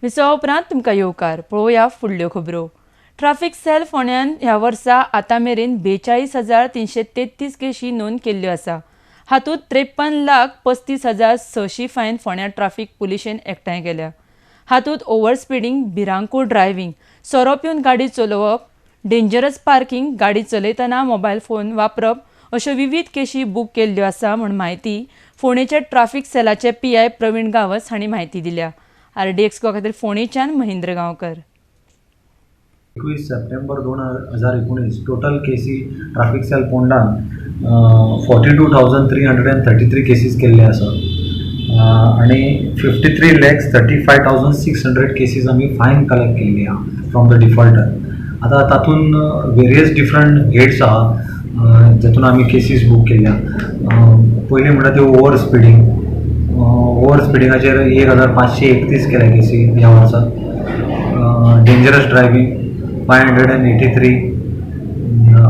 विसवा उपरांत तुमकां येवकार पळोवया फुडल्यो खबरो. ट्राफीक सेल फोंड्यान ह्या वर्सा आतां मेरेन 42,333 केशी नोंद केल्ल्यो आसा. हातूंत 53,35,600 फायन फोंड्या ट्राफीक पुलिशेन एकठांय केल्या. हातूंत ओव्हर स्पिडींग, भिरांकूळ ड्रायव्हिंग, सोरो पिवन गाडी चलोवप, डेंजरस पार्किंग, गाडी चलयतना मोबायल फोन वापरप अश्यो विविध केशी बूक केल्ल्यो आसा म्हूण म्हायती फोंडेचे ट्राफीक सेलाचे PI प्रवीण गावस हांणी म्हायती दिल्या. RDX खातीर फोंडेच्यान महेंद्र गांवकर. 21 सप्टेंबर 2019 टोटल केसी ट्राफिक सेल पोंडान 42,333 केसीस केल्ले आसा आणि 53,35,600 केसीस आमी फायन कलेक्ट केल्ली आहा फ्रॉम द डिफॉल्टर. आतां तातूंत वेरियस डिफरंट हेड्स आहा जातून आमी केसीस बूक केल्या. पयली म्हणल्यार त्यो ओव्हर स्पिडींगाचेर 1,531 केल्या केसी ह्या वर्सा. Dangerous driving 583,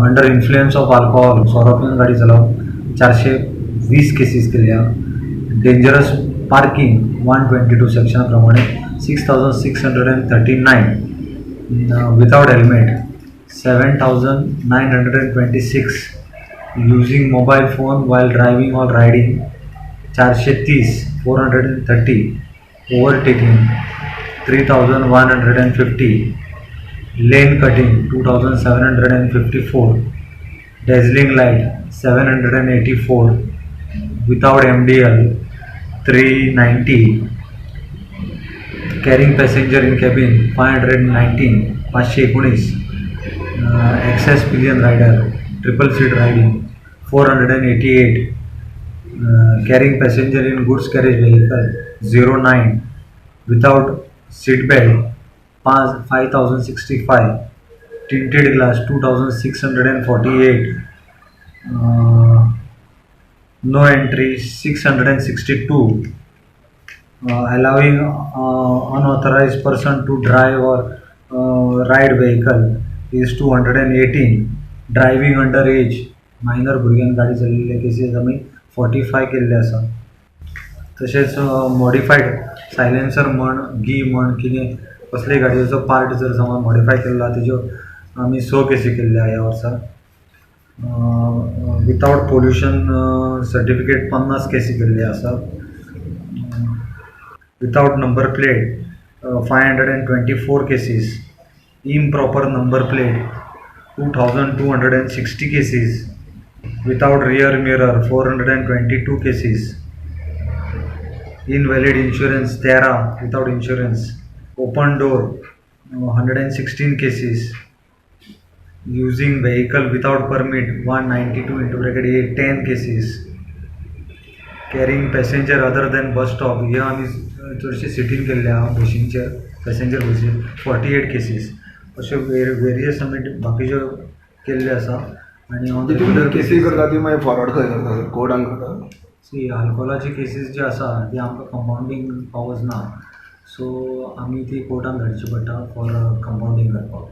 under influence of alcohol सोरो पिवन गाडी चलोवप 420 केसीस केल्या. डेंजरस पार्किंग 122 सेक्शना प्रमाणे 6,639. Without helmet 7,926. Using mobile phone while driving or riding 430, 430. Overtaking 3,150. Lane cutting 2,754. Dazzling light 784. Without MDL 390. Carrying passenger in cabin 519, 519. Excess pillion rider triple seat riding 488. Carrying passenger in goods carriage vehicle 09. Without seat belt 5,065. tinted glass 2,648. No entry 662. Allowing unauthorized person to drive or ride vehicle is 218. Driving under age minor भुरग्यांक गाडी चलयल्ले cases आमी 45 केल्ले आसा. तशेंच modified silencer म्हण गी म्हण कितें कसलेय गाडयेचो पार्ट जर समज मॉडिफाय केल्लो आसा तेज्यो आमी 6 केसी केल्ल्या ह्या वर्सा. विथआउट पोल्युशन सर्टिफिकेट 50 केसी केल्ली आसा. Without number plate 524 cases. Improper number plate 2,260 cases. Without rear mirror 422 cases. Invalid insurance 13 without insurance. Open door 116 cases. Using vehicle without permit 192 10 cases. Carrying passenger other than bus stop हे आम्ही चडशे सिटीन केल्ले आहा बशींचेर passenger बसीन 48 cases. अश्यो various आमी बाकीच्यो केल्ले आसा. आनी केसी करता ती मागीर फॉरवर्ड खंय करता कोर्टान करता. सी अल्कोहोलाची केसीस जी आसा ती आमकां कंपाउंडींग पावर्स ना, सो आमी ती कोर्टान धाडची पडटा फॉर कंपाउंडींग करपाक.